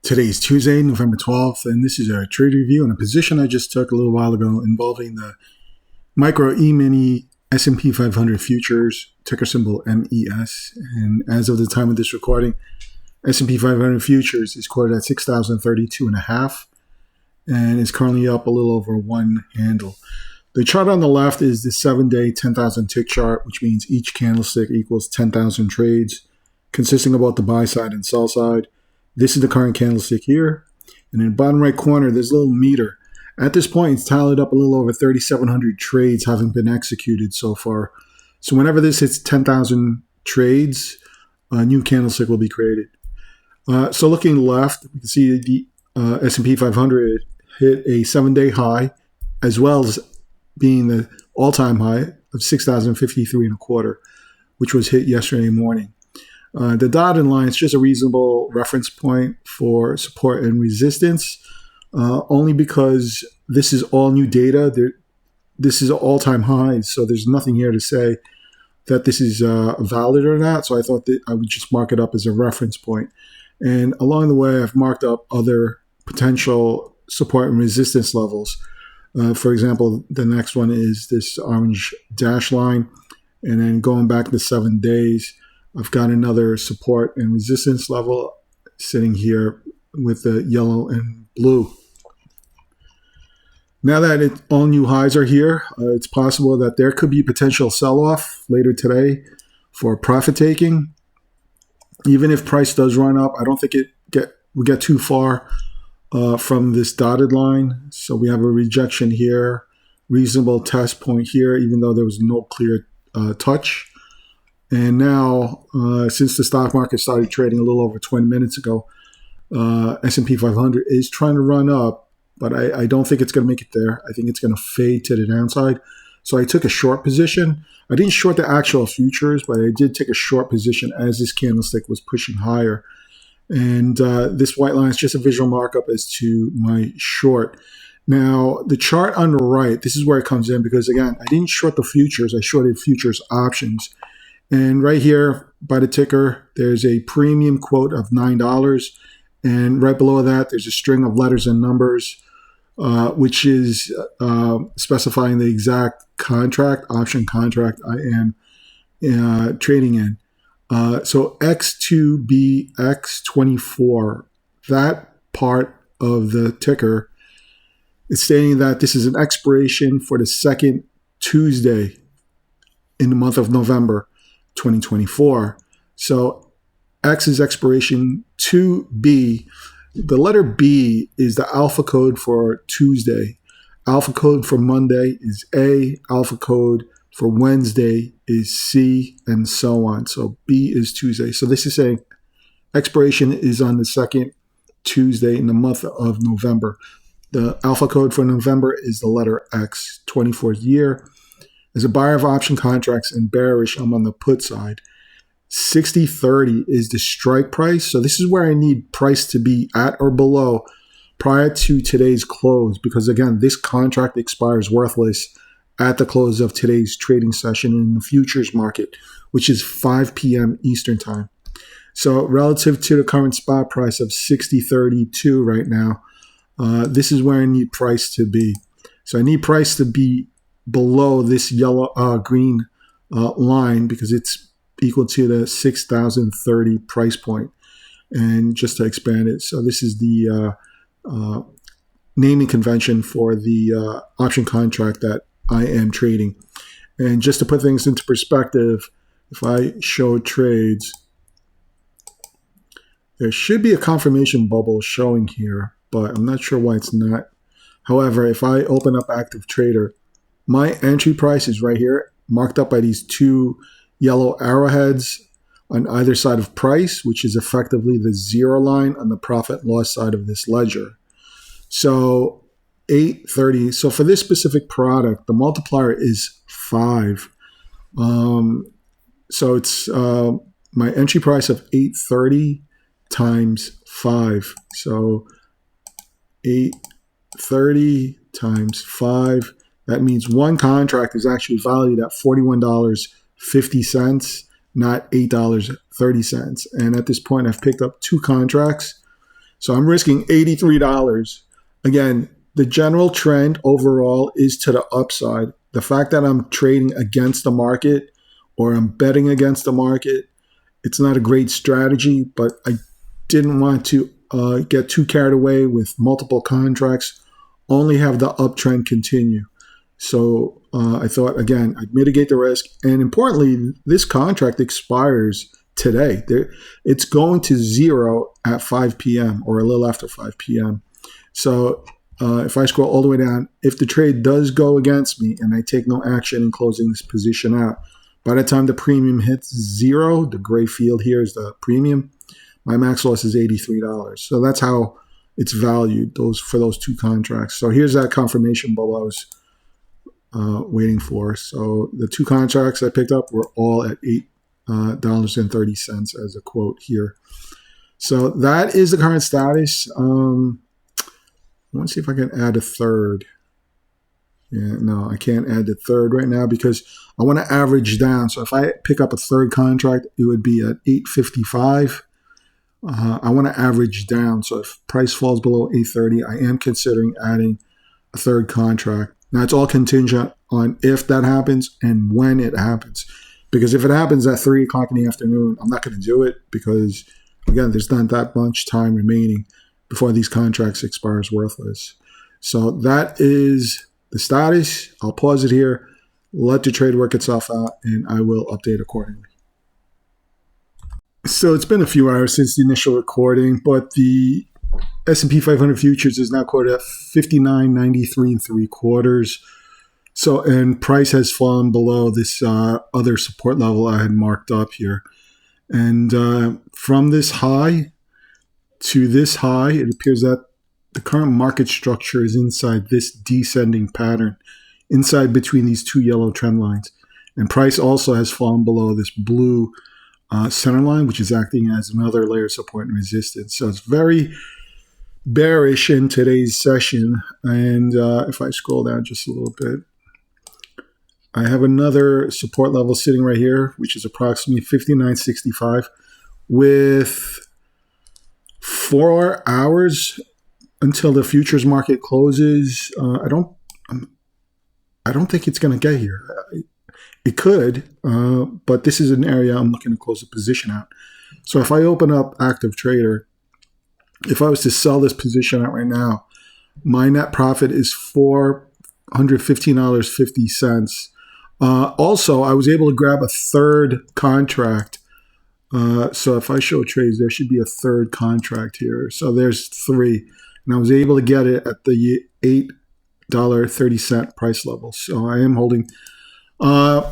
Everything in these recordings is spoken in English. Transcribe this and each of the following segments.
Today's Tuesday, November 12th, and this is a trade review on a position I just took a little while ago involving the Micro E-mini S&P 500 futures, ticker symbol MES. And as of the time of this recording, S&P 500 futures is quoted at 6,032.5 and is currently up a little over one handle. The chart on the left is the 7-day 10,000 tick chart, which means each candlestick equals 10,000 trades, consisting of both the buy side and sell side. This is the current candlestick here. And in the bottom right corner, there's a little meter. At this point, it's tallied up a little over 3,700 trades having been executed so far. So whenever this hits 10,000 trades, a new candlestick will be created. So looking left, we can see the S&P 500 hit a 7-day high, as well as being the all-time high of 6,053.25, which was hit yesterday morning. The dotted line is just a reasonable reference point for support and resistance, only because this is all new data. This is all-time highs, so there's nothing here to say that this is valid or not. So I thought that I would just mark it up as a reference point. And along the way, I've marked up other potential support and resistance levels. For example, the next one is this orange dash line. And then going back to 7 days, I've got another support and resistance level sitting here with the yellow and blue. Now that all new highs are here, it's possible that there could be potential sell-off later today for profit taking. Even if price does run up, I don't think we get too far from this dotted line. So we have a rejection here, reasonable test point here, even though there was no clear touch. And now, since the stock market started trading a little over 20 minutes ago, S&P 500 is trying to run up, but I don't think it's going to make it there. I think it's going to fade to the downside. So I took a short position. I didn't short the actual futures, but I did take a short position as this candlestick was pushing higher. And this white line is just a visual markup as to my short. Now, the chart on the right, this is where it comes in because, again, I didn't short the futures. I shorted futures options. And right here by the ticker, there's a premium quote of $9. And right below that, there's a string of letters and numbers, which is specifying the exact option contract I am trading in. So X2BX24, that part of the ticker is stating that this is an expiration for the second Tuesday in the month of November 2024. So X is expiration 2B. The letter B is the alpha code for Tuesday. Alpha code for Monday is A. Alpha code for Wednesday is C, and so on. So B is Tuesday. So this is saying expiration is on the second Tuesday in the month of November. The alpha code for November is the letter X, 24th year. As a buyer of option contracts and bearish, I'm on the put side. 60.30 is the strike price. So this is where I need price to be at or below prior to today's close. Because again, this contract expires worthless at the close of today's trading session in the futures market, which is 5 p.m. Eastern time. So relative to the current spot price of 60.32 right now, this is where I need price to be. So I need price to be below this green line because it's equal to the 6,030 price point. And just to expand it, so this is the naming convention for the option contract that I am trading. And just to put things into perspective, if I show trades, there should be a confirmation bubble showing here, but I'm not sure why it's not. However, if I open up Active Trader, my entry price is right here, marked up by these two yellow arrowheads on either side of price, which is effectively the zero line on the profit loss side of this ledger. So 830. So for this specific product, the multiplier is 5. So it's my entry price of 830 times 5. So 830 times 5. That means one contract is actually valued at $41.50, not $8.30. And at this point, I've picked up two contracts. So I'm risking $83. Again, the general trend overall is to the upside. The fact that I'm trading against the market or I'm betting against the market, it's not a great strategy, but I didn't want to get too carried away with multiple contracts, only have the uptrend continue. So I thought, again, I'd mitigate the risk. And importantly, this contract expires today. It's going to zero at 5 p.m. or a little after 5 p.m. So if I scroll all the way down, if the trade does go against me and I take no action in closing this position out, by the time the premium hits zero, the gray field here is the premium, my max loss is $83. So that's how it's valued for those two contracts. So here's that confirmation bubble I was waiting for. So the two contracts I picked up were all at $8.30 as a quote here. So that is the current status. I want to see if I can add a third. Yeah, no, I can't add the third right now because I want to average down. So if I pick up a third contract, it would be at $8.55. I want to average down. So if price falls below $8.30, I am considering adding a third contract. Now, it's all contingent on if that happens and when it happens. Because if it happens at 3 o'clock in the afternoon, I'm not going to do it because, again, there's not that much time remaining before these contracts expire as worthless. So that is the status. I'll pause it here, let the trade work itself out, and I will update accordingly. So it's been a few hours since the initial recording, but the S&P 500 futures is now quoted at 59.93 3/4. So, and price has fallen below this other support level I had marked up here. And from this high to this high, it appears that the current market structure is inside this descending pattern, inside between these two yellow trend lines. And price also has fallen below this blue center line, which is acting as another layer of support and resistance. So it's very bearish in today's session. And if I scroll down just a little bit, I have another support level sitting right here, which is approximately 59.65 with 4 hours until the futures market closes. I don't think it's going to get here. It could, but this is an area I'm looking to close the position out. So if I open up Active Trader, if I was to sell this position out right now, my net profit is $415.50. Also, I was able to grab a third contract. So if I show trades, there should be a third contract here. So there's 3. And I was able to get it at the $8.30 price level. So I am holding.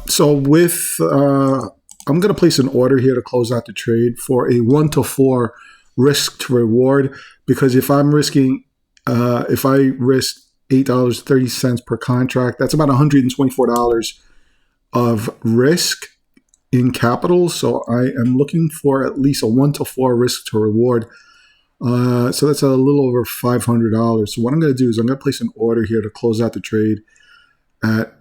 So with, I'm going to place an order here to close out the trade for a 1-to-4 risk to reward. Because if I'm risking, if I risk $8.30 per contract, that's about $124 of risk in capital. So I am looking for at least a 1-to-4 risk to reward. So that's a little over $500. So what I'm going to do is I'm going to place an order here to close out the trade at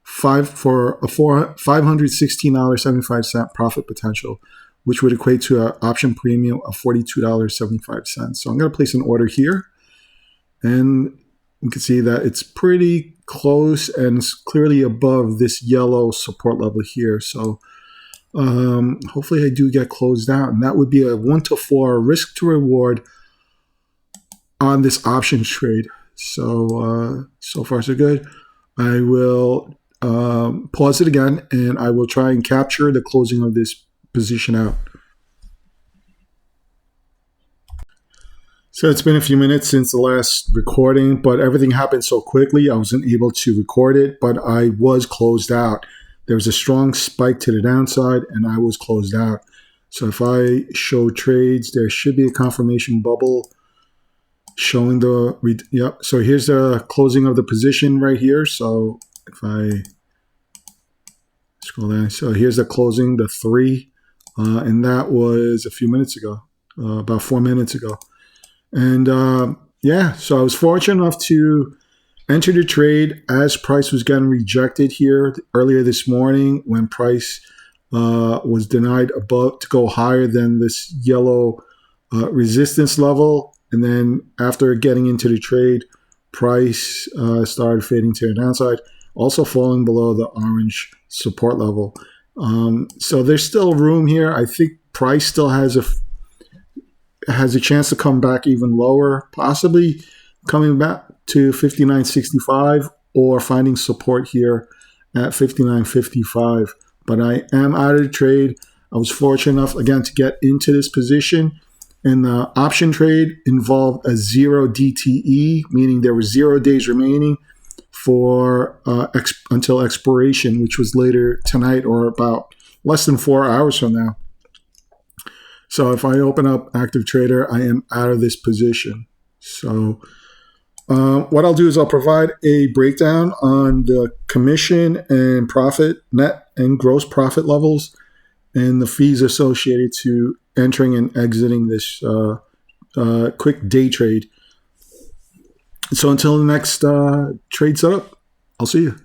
for a $516.75 profit potential, which would equate to an option premium of $42.75. So I'm going to place an order here, and you can see that it's pretty close and it's clearly above this yellow support level here. So hopefully I do get closed out, and that would be a 1-to-4 risk to reward on this options trade. So so far so good. I will pause it again, and I will try and capture the closing of this position out. So it's been a few minutes since the last recording, but everything happened so quickly I wasn't able to record it, but I was closed out. There was a strong spike to the downside, and I was closed out. So if I show trades, there should be a confirmation bubble showing the, yep. So here's the closing of the position right here. So if I scroll down, so here's the closing, the 3, and that was a few minutes ago, about 4 minutes ago. And yeah, so I was fortunate enough to enter the trade as price was getting rejected here earlier this morning when price was denied above to go higher than this yellow resistance level, and then after getting into the trade, price started fading to the downside, also falling below the orange support level. So there's still room here. I think price still has a chance to come back even lower, possibly coming back to 59.65 or finding support here at 59.55. But I am out of the trade. I was fortunate enough, again, to get into this position. And the option trade involved a 0 DTE, meaning there were 0 days remaining for until expiration, which was later tonight or about less than 4 hours from now. So if I open up Active Trader, I am out of this position. So what I'll do is I'll provide a breakdown on the commission and profit, net and gross profit levels, and the fees associated to entering and exiting this quick day trade. So until the next trade setup, I'll see you.